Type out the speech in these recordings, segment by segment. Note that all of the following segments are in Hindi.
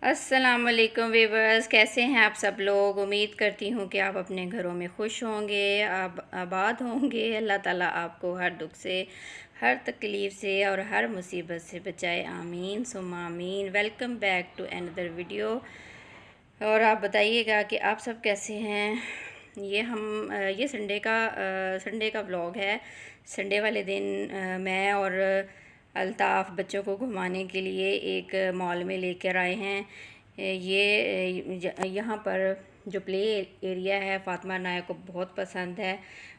अस्सलाम वालेकुम वीवर्स, कैसे हैं आप सब लोग। उम्मीद करती हूँ कि आप अपने घरों में खुश होंगे, आबाद होंगे। अल्लाह ताला आपको हर दुख से, हर तकलीफ़ से और हर मुसीबत से बचाए। आमीन सुम्मा आमीन। Welcome back to another video. और आप बताइएगा कि आप सब कैसे हैं। ये संडे का व्लॉग है। संडे वाले दिन मैं और अल्ताफ़ बच्चों को घुमाने के लिए एक मॉल में लेकर आए हैं। यहाँ पर जो प्ले एरिया है फ़ातिमा नाया को बहुत पसंद है।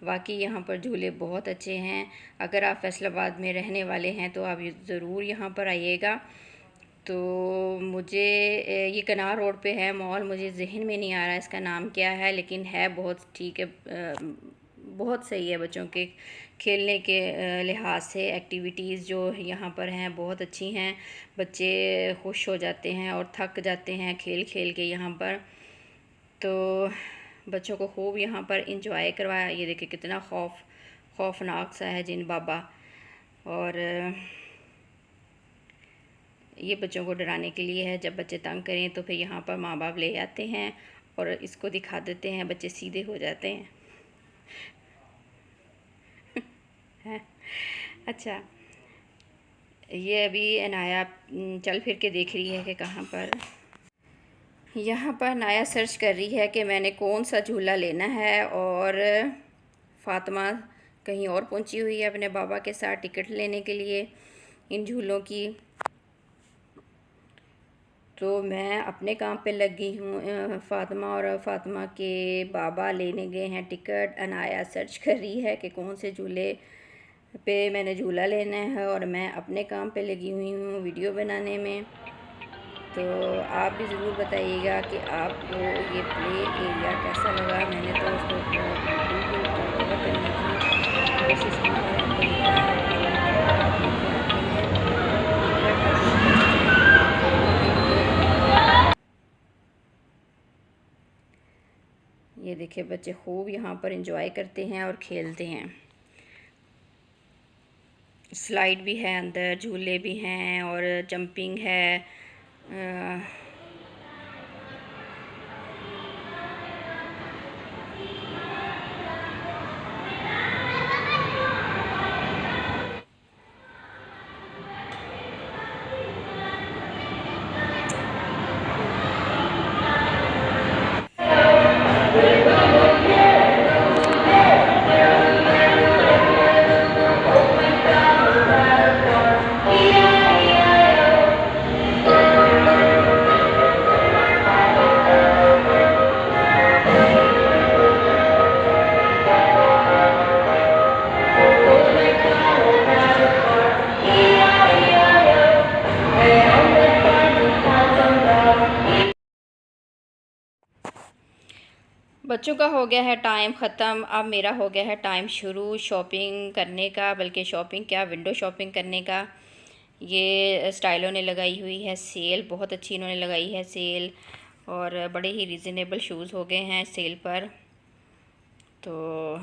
वाकई यहाँ पर झूले बहुत अच्छे हैं। अगर आप फैसलाबाद में रहने वाले हैं तो आप ज़रूर यहाँ पर आइएगा। तो मुझे ये कनार रोड पे है मॉल, मुझे ज़हन में नहीं आ रहा इसका नाम क्या है, लेकिन है बहुत ठीक है। बहुत सही है बच्चों के खेलने के लिहाज से। एक्टिविटीज़ जो यहाँ पर हैं बहुत अच्छी हैं। बच्चे खुश हो जाते हैं और थक जाते हैं खेल खेल के यहाँ पर। तो बच्चों को खूब यहाँ पर इंजॉय करवाया। ये देखिए कितना खौफनाक सा है जिन बाबा। और ये बच्चों को डराने के लिए है। जब बच्चे तंग करें तो फिर यहाँ पर माँ बाप ले आते हैं और इसको दिखा देते हैं, बच्चे सीधे हो जाते हैं। अच्छा, ये अभी अनाया चल फिर के देख रही है कि कहाँ पर। यहाँ पर नाया सर्च कर रही है कि मैंने कौन सा झूला लेना है। और फ़ातिमा कहीं और पहुँची हुई है अपने बाबा के साथ टिकट लेने के लिए इन झूलों की। तो मैं अपने काम पे लगी हूँ। फ़ातिमा और फ़ातिमा के बाबा लेने गए हैं टिकट। अनाया सर्च कर रही है कि कौन से झूले पे मैंने झूला लेना है और मैं अपने काम पे लगी हुई हूँ वीडियो बनाने में। तो आप भी ज़रूर बताइएगा कि आपको ये प्ले एरिया कैसा लगा। मैंने तो उसको बिल्कुल कवर करने की कोशिश की है। ये देखिए बच्चे खूब यहाँ पर एंजॉय करते हैं और खेलते हैं। स्लाइड भी है अंदर, झूले भी हैं और जंपिंग है। बच्चों का हो गया है टाइम ख़त्म, अब मेरा हो गया है टाइम शुरू शॉपिंग करने का। बल्कि शॉपिंग क्या, विंडो शॉपिंग करने का। ये स्टाइलों ने लगाई हुई है सेल, बहुत अच्छी इन्होंने लगाई है सेल। और बड़े ही रीज़नेबल शूज़ हो गए हैं सेल पर। तो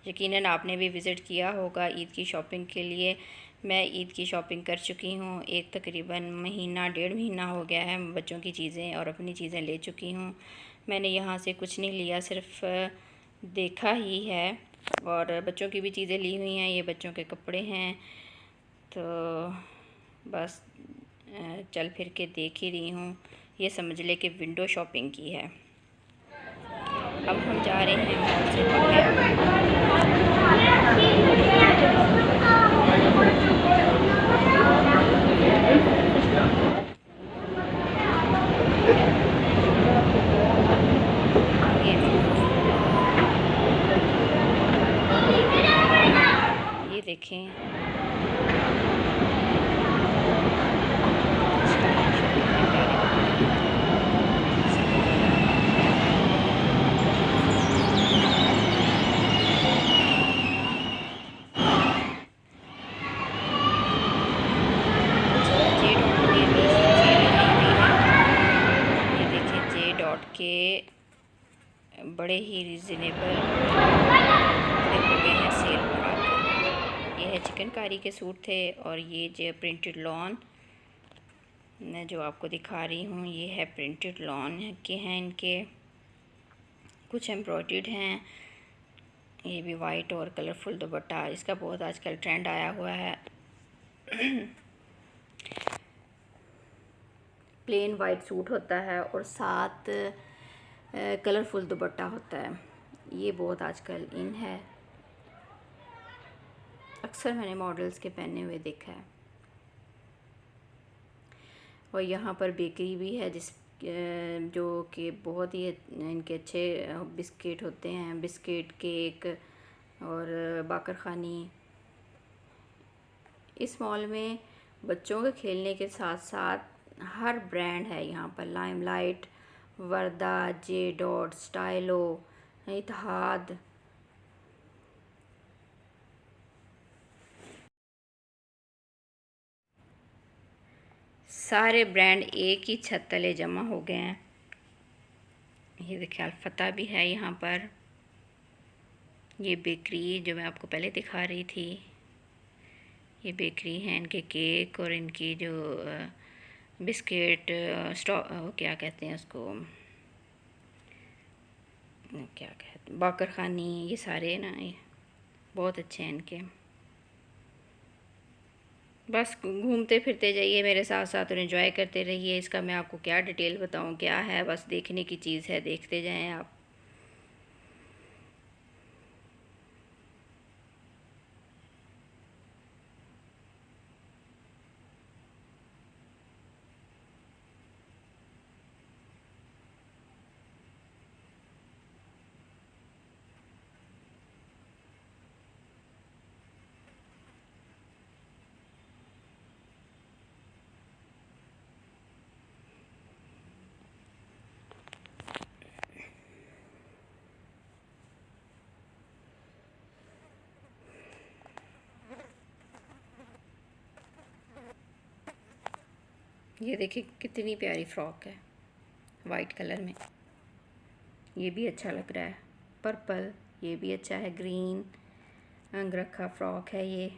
यकीनन आपने भी विज़िट किया होगा ईद की शॉपिंग के लिए। मैं ईद की शॉपिंग कर चुकी हूँ। एक तकरीबन महीना 1.5 महीना हो गया है बच्चों की चीज़ें और अपनी चीज़ें ले चुकी हूँ। मैंने यहाँ से कुछ नहीं लिया, सिर्फ देखा ही है। और बच्चों की भी चीज़ें ली हुई हैं, ये बच्चों के कपड़े हैं। तो बस चल फिर के देख ही रही हूँ। ये समझ ले कि विंडो शॉपिंग की है। अब हम जा रहे हैं मॉल से ये देखें। के बड़े ही रिजनेबल कपड़े हो गए हैं सेल पर आकर। ये है चिकनकारी के सूट थे और ये जो प्रिंटेड लॉन मैं जो आपको दिखा रही हूँ ये है प्रिंटेड लॉन के हैं, इनके कुछ एम्ब्रॉयडर्ड हैं। ये भी वाइट और कलरफुल दुपट्टा, इसका बहुत आजकल ट्रेंड आया हुआ है। प्लेन वाइट सूट होता है और साथ कलरफुल दुपट्टा होता है। ये बहुत आजकल इन है, अक्सर मैंने मॉडल्स के पहने हुए देखा है। और यहाँ पर बेकरी भी है जो कि बहुत ही इनके अच्छे बिस्किट होते हैं, बिस्किट, केक और बाकरखानी। इस मॉल में बच्चों के खेलने के साथ साथ हर ब्रांड है यहाँ पर। लाइमलाइट, वर्दा, जे डॉट, स्टाइलो, इत्तेहाद। सारे ब्रांड एक ही छत तले जमा हो गए हैं। ये देखिए अल्फता भी है यहाँ पर। ये बेकरी जो मैं आपको पहले दिखा रही थी, ये बेकरी है। इनके केक और इनकी जो बिस्किट क्या कहते हैं उसको, क्या कहते हैं, बाकरखानी, ये सारे ना ये बहुत अच्छे हैं इनके। बस घूमते फिरते जाइए मेरे साथ साथ और एंजॉय करते रहिए। इसका मैं आपको क्या डिटेल बताऊं, क्या है, बस देखने की चीज़ है, देखते जाएं आप। ये देखिए कितनी प्यारी फ्रॉक है वाइट कलर में। ये भी अच्छा लग रहा है। पर्पल, ये भी अच्छा है। ग्रीन अंगरखा फ्रॉक है ये।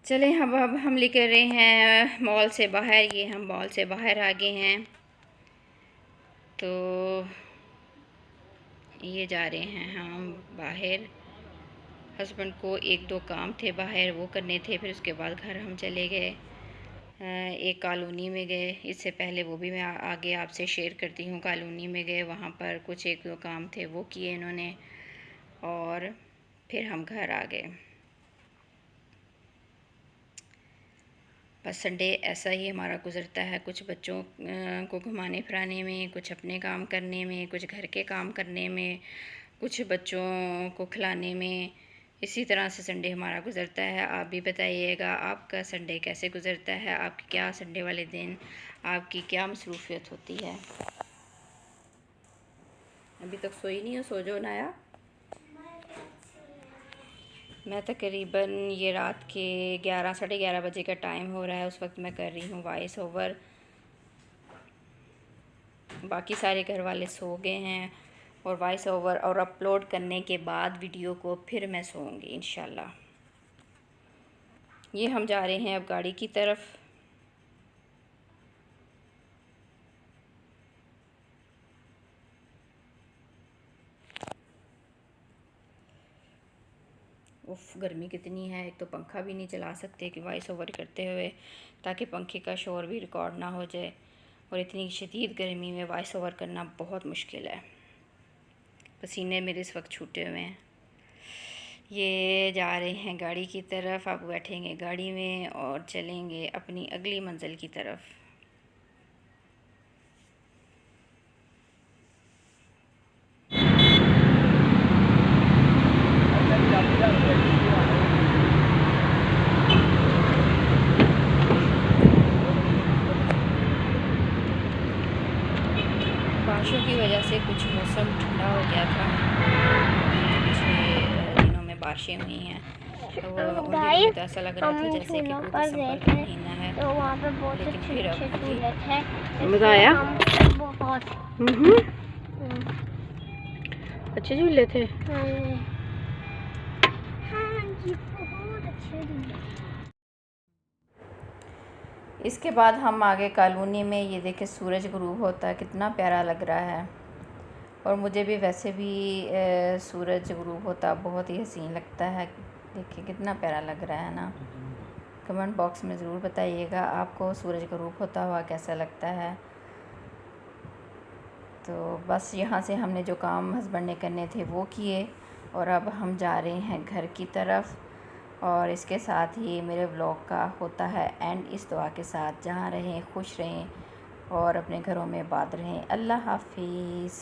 चलें अब हम लेकर रहे हैं मॉल से बाहर। ये हम मॉल से बाहर आ गए हैं, तो ये जा रहे हैं हम बाहर। हस्बैंड को एक दो काम थे बाहर, वो करने थे। फिर उसके बाद घर हम चले गए, एक कॉलोनी में गए। इससे पहले वो भी मैं आगे आपसे शेयर करती हूँ। कॉलोनी में गए, वहाँ पर कुछ एक दो काम थे वो किए इन्होंने, और फिर हम घर आ गए। बस संडे ऐसा ही हमारा गुज़रता है, कुछ बच्चों को घुमाने फिराने में, कुछ अपने काम करने में, कुछ घर के काम करने में, कुछ बच्चों को खिलाने में। इसी तरह से संडे हमारा गुज़रता है। आप भी बताइएगा आपका संडे कैसे गुज़रता है, आपकी क्या संडे वाले दिन आपकी क्या मसरूफ़ियत होती है। अभी तक सोई नहीं हो? सो जाओ नाया। मैं तकरीबन ये रात के 11 साढ़े 11 बजे का टाइम हो रहा है, उस वक्त मैं कर रही हूँ वॉइस ओवर। बाकी सारे घर वाले सो गए हैं, और वॉइस ओवर और अपलोड करने के बाद वीडियो को फिर मैं सोऊंगी इंशाल्लाह। ये हम जा रहे हैं अब गाड़ी की तरफ। उफ, गर्मी कितनी है। एक तो पंखा भी नहीं चला सकते कि वॉइस ओवर करते हुए, ताकि पंखे का शोर भी रिकॉर्ड ना हो जाए। और इतनी शदीद गर्मी में वॉइस ओवर करना बहुत मुश्किल है। पसीने मेरे इस वक्त छूटे हुए हैं। ये जा रहे हैं गाड़ी की तरफ। अब बैठेंगे गाड़ी में और चलेंगे अपनी अगली मंजिल की तरफ। बारिशों की वजह से कुछ मौसम ठंडा हो गया था। पिछले दिनों में बारिशें हुई हैं, तो उन दिनों में तो ऐसा लग रहा था जैसे कि कोई दिसंबर का महीना है। तो वहाँ पे बहुत लेकिन अच्छे फिर अच्छे अब झूले थे। मज़ा आया बहुत अच्छे झूले थे। हाँ जी, बहुत अच्छे झूले। इसके बाद हम आगे कॉलोनी में, ये देखे सूरज ग्रूब होता है, कितना प्यारा लग रहा है। और मुझे भी वैसे भी सूरज ग्रूब होता बहुत ही हसीन लगता है। देखिए कितना प्यारा लग रहा है ना। कमेंट बॉक्स में ज़रूर बताइएगा आपको सूरज ग्रूब होता हुआ कैसा लगता है। तो बस यहाँ से हमने जो काम हस्बैंड ने करने थे वो किए, और अब हम जा रहे हैं घर की तरफ। और इसके साथ ही मेरे व्लॉग का होता है एंड, इस दुआ के साथ, जहाँ रहें खुश रहें और अपने घरों में आबाद रहें। अल्लाह हाफिज़।